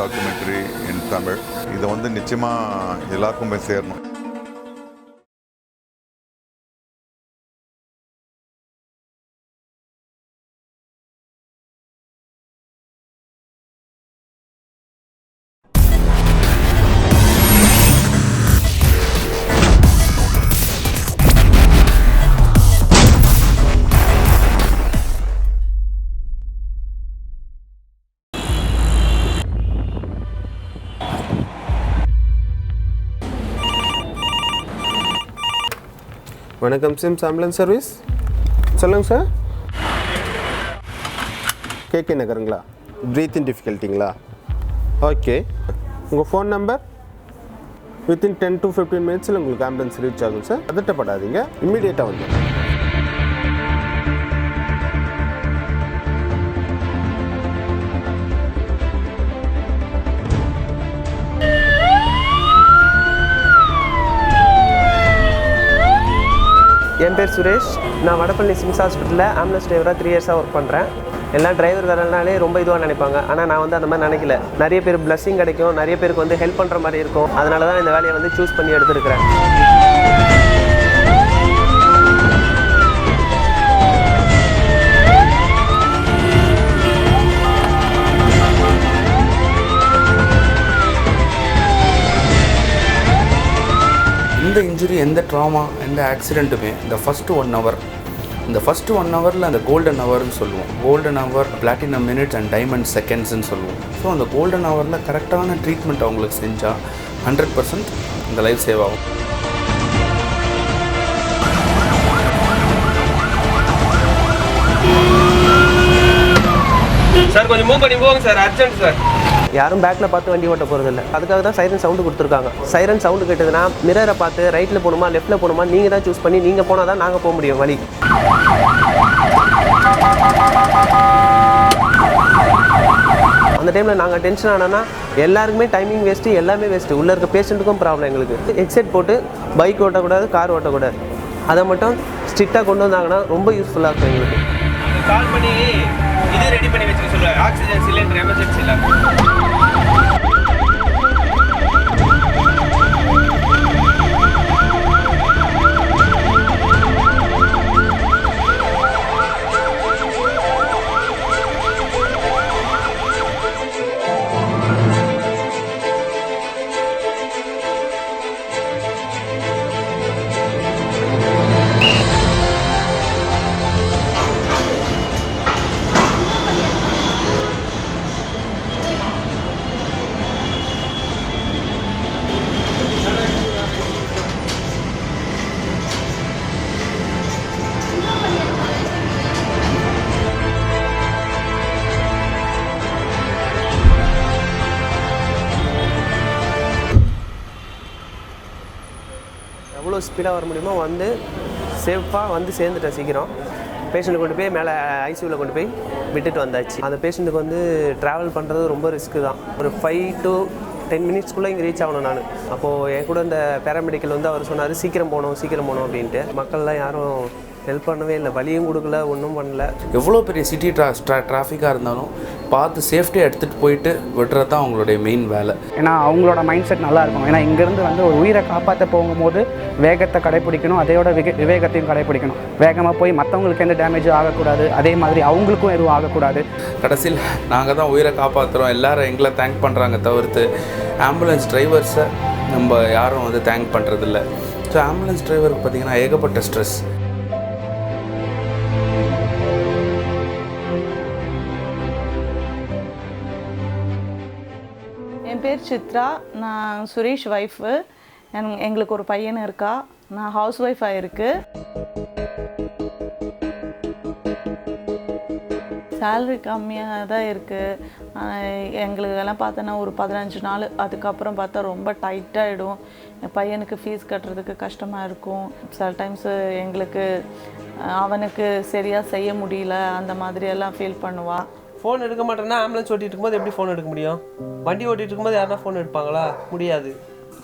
documentary in Tamil. இதை வந்து நிச்சயமாக எல்லாருக்கும் போய் சேரணும். வணக்கம் சிம்ஸ் ஆம்புலன்ஸ் சர்வீஸ். சொல்லுங்கள் சார். கேகே நகருங்களா? ப்ரீத்திங் டிஃபிகல்ட்டிங்களா? ஓகே. உங்கள் ஃபோன் நம்பர்? வித்தின் 10 to 15 மினிட்ஸில் உங்களுக்கு ஆம்புலன்ஸ் ரீச் ஆகும் சார். பதட்டப்படாதீங்க, இம்மீடியட்டாக வந்து. என் பேர் சுரேஷ். நான் வடபழனி சிம்ஸ் ஹாஸ்பிட்டலில் ஆம்புலன்ஸ் டிரைவராக 3 இயர்ஸாக ஒர்க் பண்ணுறேன். எல்லாம் டிரைவர் வரனாலே ரொம்ப இதுவாக நினைப்பாங்க. ஆனால் நான் வந்து அந்த மாதிரி நினைக்கல. நிறைய பேர் பிளஸ்ஸிங் கிடைக்கும், நிறைய பேருக்கு வந்து ஹெல்ப் பண்ணுற மாதிரி இருக்கும். அதனால தான் இந்த வேலையை வந்து சூஸ் பண்ணி எடுத்துருக்கிறேன். எந்த இன்ஜுரி, எந்த ட்ராமா, எந்த ஆக்சிடெண்ட்டுமே இந்த ஃபஸ்ட்டு 1 hour, இந்த ஃபஸ்ட்டு 1 hourல அந்த கோல்டன் ஹவர்னு சொல்லுவோம். Golden hour, platinum minutes and diamond செகண்ட்ஸ்ன்னு சொல்லுவோம். ஸோ அந்த கோல்டன் ஹவரில் கரெக்டான ட்ரீட்மெண்ட் அவங்களுக்கு செஞ்சால் 100% இந்த லைஃப் சேவ் ஆகும். சார் கொஞ்சம் மூவ் பண்ணி போங்க சார், அர்ஜென்ட் சார். யாரும் பேக்கில் பார்த்து வண்டி ஓட்ட போகிறதில்ல. அதுக்காக தான் சைரன் சவுண்டு கொடுத்துருக்காங்க. சைரன் சவுண்டு கேட்டதுன்னா மிரரை பார்த்து ரைட்டில் போகணுமா லெஃப்ட்டில் போகணுமா நீங்கள் தான் சூஸ் பண்ணி நீங்கள் போனால் தான் நாங்கள் போக முடியும் வழி. அந்த டைமில் நாங்கள் டென்ஷன் ஆனோன்னா எல்லாருக்குமே டைமிங் வேஸ்ட்டு, எல்லாமே வேஸ்ட்டு. உள்ளே இருக்க பேஷண்ட்டுக்கும் ப்ராப்ளம். எங்களுக்கு ஹெட்செட் போட்டு பைக் ஓட்டக்கூடாது, கார் ஓட்டக்கூடாது. அதை மட்டும் ஸ்ட்ரிக்டாக கொண்டு வந்தாங்கன்னா ரொம்ப யூஸ்ஃபுல்லாக இருக்கும் எங்களுக்கு. கால் பண்ணி இது ரெடி பண்ணி வச்சுக்க சொல்லுவாங்க. ஆக்சிஜன் சிலிண்டர் எமர்ஜென்சியில். எவ்வளோ ஸ்பீடாக வர முடியுமோ வந்து சேஃபாக வந்து சேர்ந்துட்டேன். சீக்கிரம் பேஷண்ட்டை கொண்டு போய் மேலே ஐசியூவில் கொண்டு போய் விட்டுட்டு வந்தாச்சு. அந்த பேஷண்ட்டுக்கு வந்து ட்ராவல் பண்ணுறது ரொம்ப ரிஸ்க்கு தான். ஒரு 5 to 10 மினிட்ஸ்க்குள்ளே இங்கே ரீச் ஆகணும் நான். அப்போது என் கூட இந்த பேராமெடிக்கல் வந்து அவர் சொன்னார் சீக்கிரம் போகணும் அப்படின்ட்டு. மக்கள்லாம் யாரும் ஹெல்ப் பண்ணவே இல்லை, வழியும் கொடுக்கல, ஒன்றும் பண்ணல. எவ்வளோ பெரிய சிட்டி டிராஃபிக்காக இருந்தாலும் பார்த்து சேஃப்டியாக எடுத்துகிட்டு போயிட்டு விடுறது தான் அவங்களுடைய மெயின் வேலை. ஏன்னா அவங்களோட மைண்ட் செட் நல்லா இருக்கும். ஏன்னா இங்கேருந்து வந்து ஒரு உயிரை காப்பாற்ற போகும்போது வேகத்தை கடைப்பிடிக்கணும், அதையோட விவேகத்தையும் கடைப்பிடிக்கணும். வேகமாக போய் மற்றவங்களுக்கு எந்த டேமேஜும் ஆகக்கூடாது, அதே மாதிரி அவங்களுக்கும் எதுவும் ஆகக்கூடாது. கடைசியில் நாங்கள் தான் உயிரை காப்பாற்றுறோம், எல்லோரும் எங்களை தேங்க் பண்ணுறாங்க தவிர்த்து ஆம்புலன்ஸ் டிரைவர்ஸை நம்ம யாரும் வந்து தேங்க் பண்ணுறதில்ல. ஸோ ஆம்புலன்ஸ் டிரைவருக்கு பார்த்திங்கன்னா ஏகப்பட்ட ஸ்ட்ரெஸ். என் பேர் சித்ரா. நான் சுரேஷ் ஒய்ஃபு. எங்களுக்கு ஒரு பையன் இருக்கா. நான் ஹவுஸ் ஒய்ஃபாக இருக்கு. சேலரி கம்மியாக தான் இருக்குது. எங்களுக்கெல்லாம் பார்த்தோன்னா ஒரு 15 நாள், அதுக்கப்புறம் பார்த்தா ரொம்ப டைட்டாகிடும். என் பையனுக்கு ஃபீஸ் கட்டுறதுக்கு கஷ்டமாக இருக்கும். சில டைம்ஸு எங்களுக்கு அவனுக்கு சரியாக செய்ய முடியல, அந்த மாதிரியெல்லாம் ஃபீல் பண்ணுவாள். ஃபோன் எடுக்க மாட்டேன்னா ஆம்புலன்ஸ் ஓட்டிகிட்டு இருக்கும்போது எப்படி ஃபோன் எடுக்க முடியும்? வண்டி ஓட்டிகிட்டு இருக்கும்போது யாருன்னா ஃபோன் எடுப்பாங்களா? முடியாது.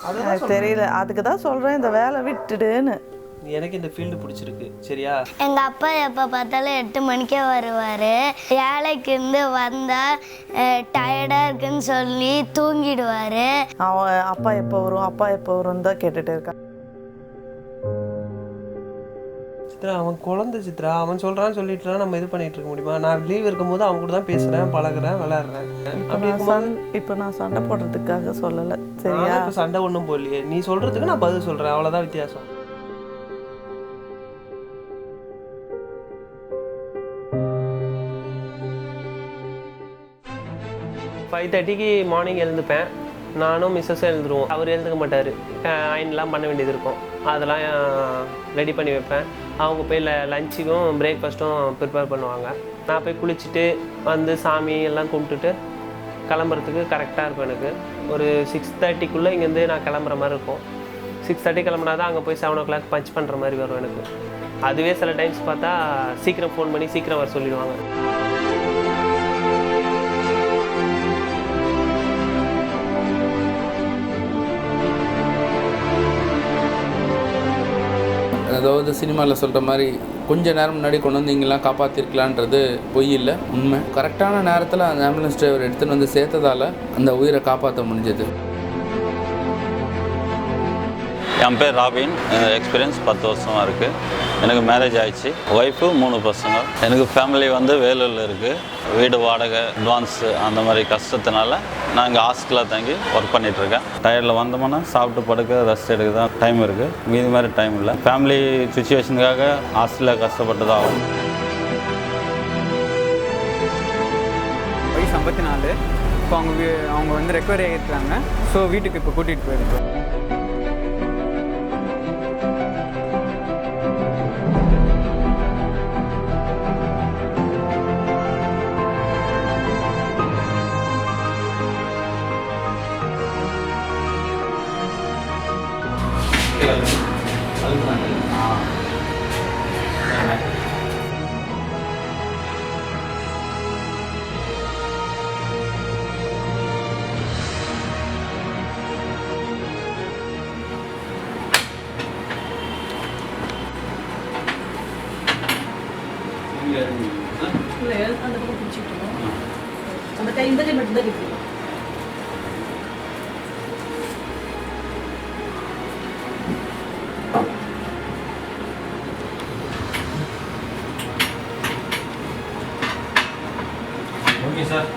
அது தெரியல. அதுக்கு தான் சொல்கிறேன் இந்த வேலை விட்டுடுன்னு. எனக்கு இந்த ஃபீல்டு பிடிச்சிருக்கு சரியா. எங்கள் அப்பா எப்போ பார்த்தாலும் 8 மணிக்கே வருவார். வேலைக்கு இருந்து வந்தால் டயர்டாக இருக்குன்னு சொல்லி தூங்கிடுவார். அவன் அப்பா எப்போ வரும் தான் கேட்டுகிட்டு இருக்கான். சித்ரா அவன் குழந்தை சித்ரா, அவன் சொல்கிறான்னு சொல்லிட்டுலாம் நம்ம இது பண்ணிகிட்டு இருக்க முடியுமா? நான் லீவ் இருக்கும்போது அவங்க கூட தான் பேசுகிறேன், பழகுறேன், விளையாடுறேன். இப்போ நான் சண்டை போடுறதுக்காக சொல்லலை சரியா. இப்போ சண்டை ஒன்றும் போடலையே, நீ சொல்கிறதுக்கு நான் பதில் சொல்கிறேன், அவ்வளோதான் வித்தியாசம். 5:30க்கு மார்னிங் எழுந்துப்பேன். நானும் மிஸ்ஸஸும் எழுந்துருவோம். அவர் எழுந்துக்க மாட்டார், அயன்லாம் பண்ண வேண்டியது இருக்கும், அதெல்லாம் ரெடி பண்ணி வைப்பேன். அவங்க போய் லஞ்சுக்கும் பிரேக்ஃபாஸ்ட்டும் ப்ரிப்பேர் பண்ணுவாங்க. நான் போய் குளிச்சுட்டு வந்து சாமி எல்லாம் கும்பிட்டுட்டு கிளம்புறதுக்கு கரெக்டாக இருக்கும். எனக்கு ஒரு 6:30க்குள்ளே இங்கேருந்து நான் கிளம்புற மாதிரி இருக்கும். 6:30 கிளம்புனா தான் அங்கே போய் 7 o'clock பஞ்ச் பண்ணுற மாதிரி வரும் எனக்கு. அதுவே சில டைம்ஸ் பார்த்தா சீக்கிரம் ஃபோன் பண்ணி சீக்கிரம் வர சொல்லிடுவாங்க. அதாவது சினிமாவில் சொல்கிற மாதிரி கொஞ்சம் நேரம் முன்னாடி கொண்டு வந்து இங்கெல்லாம் காப்பாற்றிருக்கலான்றது பொய் இல்லை, உண்மை. கரெக்டான நேரத்தில் அந்த ஆம்புலன்ஸ் டிரைவர் எடுத்துகிட்டு வந்து சேர்த்ததால் அந்த உயிரை காப்பாற்ற முடிஞ்சது. என் பேர் ராபின். எக்ஸ்பீரியன்ஸ் 10 வருஷமாக இருக்குது. எனக்கு மேரேஜ் ஆயிடுச்சு, ஒய்ஃபு 3 பசங்க. எனக்கு ஃபேமிலி வந்து வேலூரில் இருக்குது. வீடு வாடகை அட்வான்ஸு அந்த மாதிரி கஷ்டத்தினால நான் இங்கே ஹாஸ்டலில் தங்கி ஒர்க் பண்ணிகிட்ருக்கேன். டயர்டில் வந்தோம்னா சாப்பிட்டு படுக்க ரெஸ்ட் எடுக்க தான் டைம் இருக்குது, மீதி மாதிரி டைம் இல்லை. ஃபேமிலி சுச்சுவேஷனுக்காக ஹாஸ்டலில் கஷ்டப்பட்டு தான் ஆகும். வயசு 54. இப்போ அவங்க வந்து ரெக்கவரி ஆகிருக்காங்க. ஸோ வீட்டுக்கு இப்போ கூட்டிகிட்டு போயிருக்கோம். Okay sir.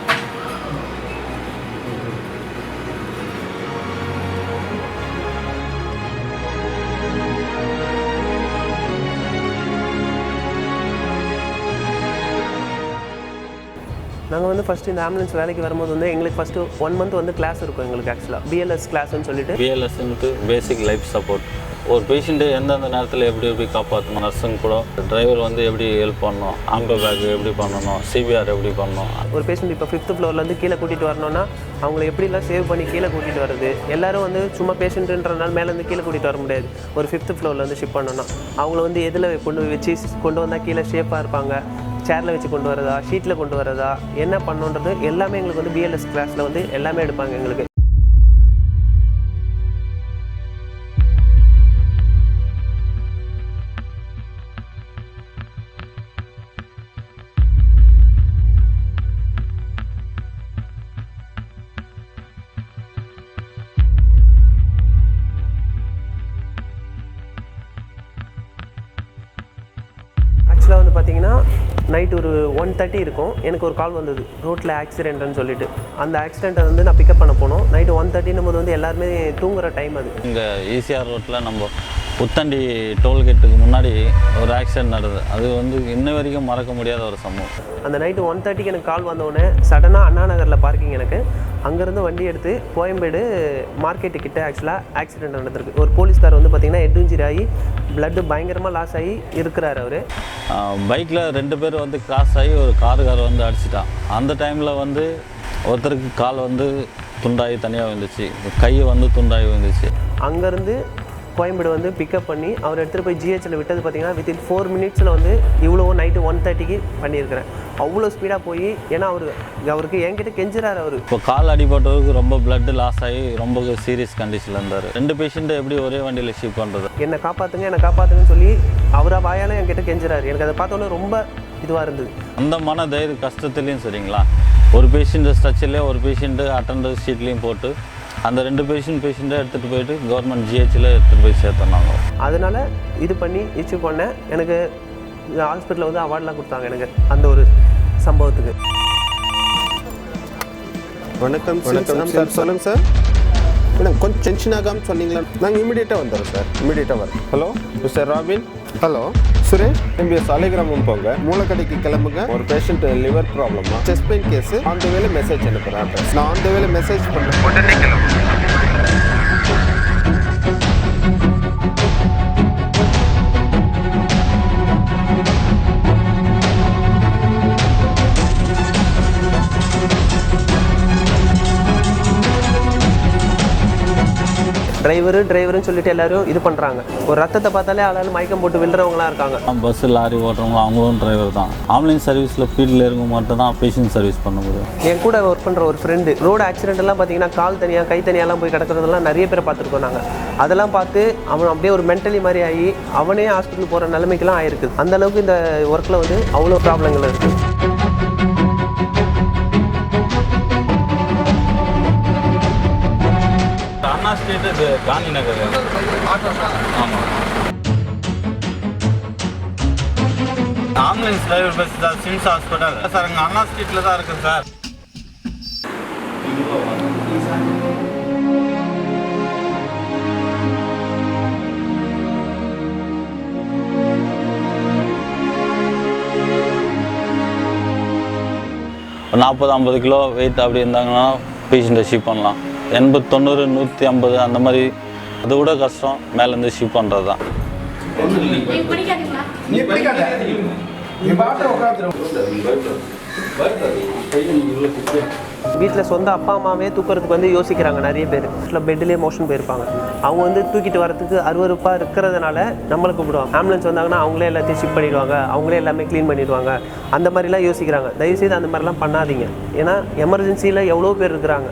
நாங்கள் வந்து ஃபஸ்ட்டு இந்த ஆம்புலன்ஸ் வேலைக்கு வரும்போது வந்து எங்களுக்கு ஃபஸ்ட்டு 1 month வந்து கிளாஸ் இருக்கும் எங்களுக்கு. ஆக்சுவலாக BLS கிளாஸ்ன்னு சொல்லிட்டு. BLSன்ட்டு பேசிக் லைஃப் சப்போர்ட். ஒரு பேஷண்ட்டு எந்தெந்த நேரத்தில் எப்படி காப்பாற்றணும், நர்ஸுங்க கூட டிரைவர் வந்து எப்படி ஹெல்ப் பண்ணணும், ஆம்பர் பேக் எப்படி பண்ணணும், CPR எப்படி பண்ணணும். ஒரு பேஷண்ட் இப்போ 5th floorலேருந்து கீழே கூட்டிகிட்டு வரணும்னா அவங்கள எப்படிலாம் சேவ் பண்ணி கீழே கூட்டிகிட்டு வருது. எல்லோரும் வந்து சும்மா பேஷண்ட்டுன்றனால மேலேருந்து கீழே கூட்டிகிட்டு வர முடியாது. ஒரு 5th floorலேருந்து ஷிஃப்ட் பண்ணணும்னா அவங்கள வந்து எதில் கொண்டு வந்தால் கீழே ஷேப்பாக இருப்பாங்க, சேரில் வச்சு கொண்டு வரதா, ஷீட்டில் கொண்டு வரதா, என்ன பண்ணுன்றது எல்லாமே எங்களுக்கு வந்து BLS கிளாஸில் வந்து எல்லாமே எடுப்பாங்க எங்களுக்கு. ஆக்சுவலாக வந்து பார்த்தீங்கன்னா நைட் ஒரு 1:30 இருக்கும். எனக்கு ஒரு கால் வந்தது, ரோட்டில் ஆக்சிடென்ட்னு சொல்லிட்டு. அந்த ஆக்சிடெண்ட்டை வந்து நான் பிக்கப் பண்ண போனோம். நைட்டு 1:30 போது வந்து எல்லாருமே தூங்குகிற டைம் அது. இங்கே ECR ரோட்டில் நம்ம புத்தண்டி டோல்கேட்டுக்கு முன்னாடி ஒரு ஆக்சிடென்ட் நடந்தது. அது வந்து இன்ன வரைக்கும் மறக்க முடியாத ஒரு சம்பவம். அந்த நைட்டு 1:30க்கு எனக்கு கால் வந்தோடனே சடனாக அண்ணா நகரில் பார்க்கிங் எனக்கு. அங்கேருந்து வண்டி எடுத்து கோயம்பேடு மார்க்கெட்டுக்கிட்ட ஆக்சுவலாக ஆக்சிடென்ட் நடந்திருக்கு. ஒரு போலீஸ்கார் வந்து பார்த்திங்கன்னா ஹெட் இன்ஜுரி ஆகி பிளட்டு பயங்கரமாக லாஸ் ஆகி இருக்கிறார் அவர். பைக்கில் 2 பேர் வந்து கிராஸ் ஆகி ஒரு காருக்கார் வந்து அடிச்சிட்டான். அந்த டைமில் வந்து ஒருத்தருக்கு கால் வந்து துண்டாகி தனியாக வந்துச்சு, கை வந்து துண்டாகி வந்துச்சு. அங்கேருந்து கோயம்பேடு வந்து பிக்கப் பண்ணி அவர் எடுத்துகிட்டு போய் ஜிஹெச்சில் விட்டது பார்த்தீங்கன்னா வித்தின் 4 மினிட்ஸில் வந்து இவ்வளோ நைட்டு 1:30க்கு பண்ணியிருக்கிறேன். அவ்வளோ ஸ்பீடாக போய் ஏன்னா அவருக்கு என்கிட்ட கெஞ்சுறாரு அவர். இப்போ கால் அடிபட்டவருக்கு ரொம்ப பிளட் லாஸ் ஆகி ரொம்ப சீரியஸ் கண்டிஷனில் இருந்தார். 2 பேஷண்ட்டை எப்படி ஒரே வண்டியில் ஷிஃப்ட் பண்ணுறது? என்னை காப்பாற்றுங்கன்னு சொல்லி அவராக வாயால் என்கிட்ட கெஞ்சுறாரு. எனக்கு அதை பார்த்தோன்னே ரொம்ப இதுவாக இருந்தது. அந்த மன தைரிய கஷ்டத்துலேயும் சரிங்களா, ஒரு பேஷண்ட்டு ஸ்ட்ரக்சர்லேயே ஒரு பேஷண்ட்டு அட்டண்டர் ஷீட்லேயும் போட்டு அந்த 2 பேஷண்ட்டை எடுத்துகிட்டு போயிட்டு கவர்மெண்ட் ஜிஹெச்சில் எடுத்துகிட்டு போய் சேர்த்துனாங்க. அதனால் இது பண்ணி இஷ்யூ பண்ணேன். எனக்கு ஹாஸ்பிட்டலில் வந்து அவார்டெலாம் கொடுத்தாங்க எனக்கு அந்த ஒரு சம்பவத்துக்கு. வணக்கம் சார். சொல்லுங்கள் சார். மேடம் கொஞ்சம் டென்ஷன் ஆகாமல் சொன்னீங்களா? நாங்கள் இமீடியட்டாக வந்துடுறோம் சார். இமீடியட்டாக வரோம். Hello mister Robin. Hello Suresh. MBS Saligramam போங்க, மூலக்கடைக்கு கிளம்புங்க. ஒரு பேஷண்ட் லிவர் ப்ராப்ளமா, chest pain case. On the வேல மெசேஜ் அனுப்புகிறேன். நான் ஆன் த வேல மெசேஜ் பண்ணுறேன். உடனே கிளம்புங்க. டிரைவருன்னு சொல்லிட்டு எல்லாரும் இது பண்ணுறாங்க. ஒரு ரத்தத்தை பார்த்தாலே ஆளாலும் மயக்கம் போட்டு விழுறவங்களாம் இருக்காங்க. பஸ்ஸு லாரி ஓட்டுறவங்க அவங்களும் டிரைவர் தான். ஆம்புலன்ஸ் சர்வீஸில் ஃபீல்டில் இருக்க மட்டும் தான் பேஷண்ட் சர்வீஸ் பண்ண முடியும். என் கூட ஒர்க் பண்ணுற ஒரு ஃப்ரெண்டு ரோடு ஆக்சிடென்ட்லாம் பார்த்தீங்கன்னா கால் தனியாக கை தனியாலாம் போய் கிடக்கிறதெல்லாம் நிறைய பேர் பார்த்துருக்கோம் நாங்கள். அதெல்லாம் பார்த்து அவன் அப்படியே ஒரு மென்டலி மாதிரி ஆகி அவனே ஹாஸ்பிட்டல் போகிற நிலைமைக்கெல்லாம் ஆயிருக்குது. அந்தளவுக்கு இந்த ஒர்க்கில் வந்து அவ்வளோ ப்ராப்ளங்கள் இருக்குது. அண்ணா ஸ்ட்ரீட்டு காந்தி நகர். ஆமாம், ஆம்புலன்ஸ் டிரைவர் பஸ் தான். சிம்ஸ் ஹாஸ்பிட்டல் சார் அங்கே அண்ணா ஸ்ட்ரீட்டில் தான் இருக்குது சார். ஒரு 40-50 கிலோ வெயிட் அப்படி இருந்தாங்கன்னா பேஷண்ட்டை ஷிஃப்ட் பண்ணலாம். 80-90 150 அந்த மாதிரி அதை விட கஷ்டம் மேலேருந்து ஷிஃப்ட் பண்ணுறது தான். வீட்டில் சொந்த அப்பா அம்மாவே தூக்கிறதுக்கு வந்து யோசிக்கிறாங்க நிறைய பேர். வீட்டில் பெட்லேயே மோஷன் போயிருப்பாங்க. அவங்க வந்து தூக்கிட்டு வரதுக்கு அருவருப்பாக இருக்கிறதுனால நம்மளை கூப்பிடுவாங்க. ஆம்புலன்ஸ் வந்தாங்கன்னா அவங்களே எல்லாத்தையும் ஷிஃப்ட் பண்ணிடுவாங்க, அவங்களே எல்லாமே க்ளீன் பண்ணிடுவாங்க. அந்த மாதிரிலாம் யோசிக்கிறாங்க. தயவுசெய்து அந்த மாதிரிலாம் பண்ணாதீங்க. ஏன்னா எமர்ஜென்சியில் எவ்வளோ பேர் இருக்கிறாங்க.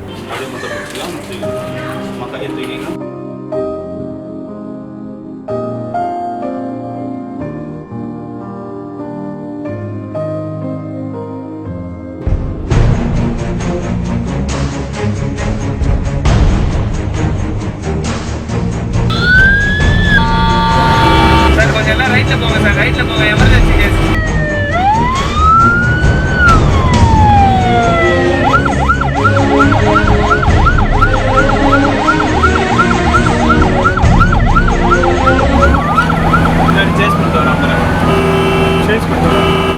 சார் கொஞ்சம் எல்லாம் ரைட்டில் போங்க சார், ரைட்டில் போங்க. Emergency case.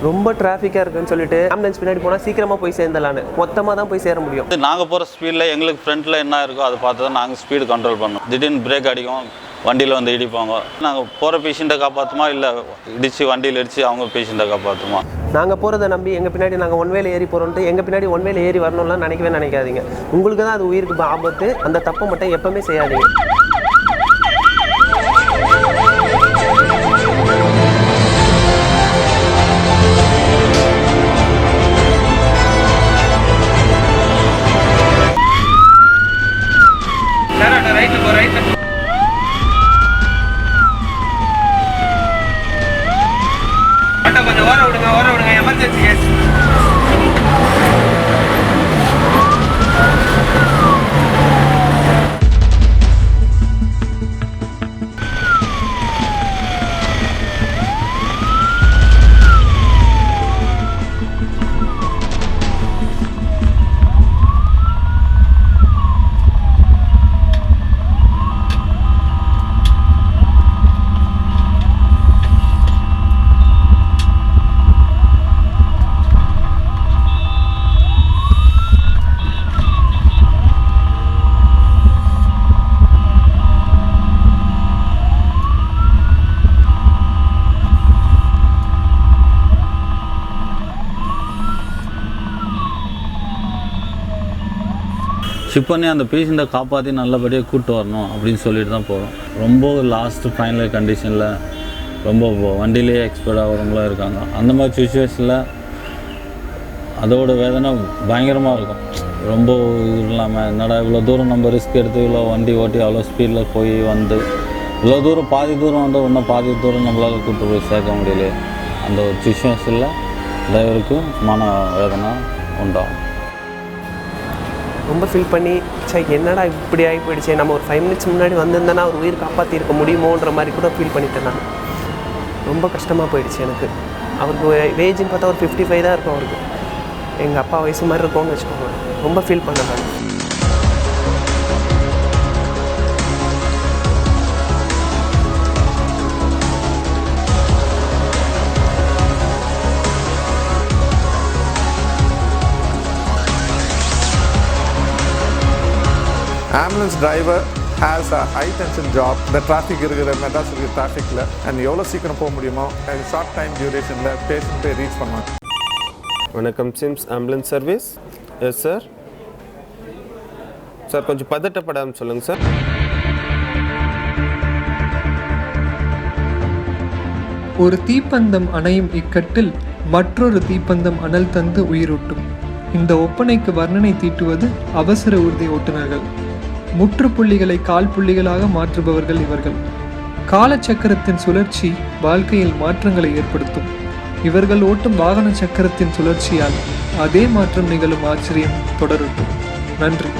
ரொம்ப டிராஃபிக்காக இருக்குன்னு சொல்லிட்டு ஆம்புலன்ஸ் பின்னாடி போனால் சீக்கிரமாக போய் சேர்ந்தலான்னு மொத்தமாக தான் போய் சேர முடியும். நாங்கள் போகிற ஸ்பீடில் எங்களுக்கு ஃப்ரண்ட்டில் என்ன இருக்கோ அதை பார்த்து தான் நாங்கள் ஸ்பீடு கண்ட்ரோல் பண்ணோம். திடீர்னு பிரேக் அடிக்கும், வண்டியில் வந்து இடிப்பாங்க. நாங்கள் போகிற பேஷண்ட்டை காப்பாற்றுமா இல்லை இடித்து வண்டியில் இடித்து அவங்க பேஷண்ட்டை காப்பாற்றுமா? நாங்கள் போகிறத நம்பி எங்கள் பின்னாடி நாங்கள் ஒன்வேல ஏறி போகிறோன்ட்டு எங்கள் பின்னாடி ஒன்வேல ஏறி வரணும்லாம் நினைக்காதீங்க. உங்களுக்கு தான் அது உயிருக்கு ஆபத்து. அந்த தப்பை மட்டும் எப்பவுமே செய்யாதீங்க. ரைட்டில் போ, ரைட்டில் கொஞ்சம் ஓர விடுங்க. Emergency case. ஷிப் பண்ணி அந்த பேஷண்ட்டை காப்பாற்றி நல்லபடியாக கூப்பிட்டு வரணும் அப்படின்னு சொல்லிட்டு தான் போகிறோம். ரொம்ப லாஸ்ட்டு ஃபைனல் கண்டிஷனில் ரொம்ப வண்டியிலேயே எக்ஸ்பர்ட் ஆகிறவங்களும் இருக்காங்க. அந்த மாதிரி சுச்சுவேஷனில் அதோட வேதனை பயங்கரமாக இருக்கும். ரொம்ப இது இல்லாமல் என்னடா இவ்வளோ தூரம் நம்ம ரிஸ்க் எடுத்து இவ்வளோ வண்டி ஓட்டி அவ்வளோ ஸ்பீடில் போய் வந்து இவ்வளோ தூரம் பாதி தூரம் வந்து இன்னும் பாதி தூரம் நம்மளால் கூப்பிட்டு போய் சேர்க்க முடியலையே. அந்த ஒரு சுச்சுவேஷனில் டிரைவருக்கு மன வேதனை உண்டாகும். ரொம்ப ஃபீல் பண்ணி என்னடா இப்படி ஆகி போயிடுச்சு, நம்ம ஒரு 5 மினிட்ஸ் முன்னாடி வந்திருந்தேன்னா ஒரு உயிர் காப்பாற்றிருக்க முடியுமோன்ற மாதிரி கூட ஃபீல் பண்ணிட்டேன் நான். ரொம்ப கஷ்டமாக போயிடுச்சு எனக்கு. அவருக்கு ஏஜ்னு பார்த்தா ஒரு 55 தான் இருக்கும் அவருக்கு. எங்கள் அப்பா வயசு மாதிரி இருக்கும்னு வச்சுக்கோங்க. ரொம்ப ஃபீல் பண்ணேன் நான். Ambulance driver has a high tension job. The traffic இருக்கிற மெட்ராஸ் இருக்கிற டிராஃபிக்கில் அண்ட் எவ்வளோ சீக்கிரம் போக முடியுமோ ஷார்ட் டைம் டியூரேஷனில் பேஷண்ட் போய் ரீச் பண்ணுவாங்க. வணக்கம் Sims ambulance service. Yes sir. Sir கொஞ்சம் பதட்டப்படாமல் சொல்லுங்கள் சார். ஒரு தீப்பந்தம் அணையும் இக்கட்டில் மற்றொரு தீப்பந்தம் அனல் தந்து உயிரூட்டும். இந்த ஒப்பனைக்கு வர்ணனை தீட்டுவது அவசர ஊர்தி ஓட்டுநர்கள். முற்றுப்புள்ளிகளை கால் புள்ளிகளாக மாற்றுபவர்கள் இவர்கள். காலச்சக்கரத்தின் சுழற்சி வாழ்க்கையில் மாற்றங்களை ஏற்படுத்தும். இவர்கள் ஓட்டும் வாகன சக்கரத்தின் சுழற்சியால் அதே மாற்றம் நிகழும் ஆச்சரியம் தொடரட்டும். நன்றி.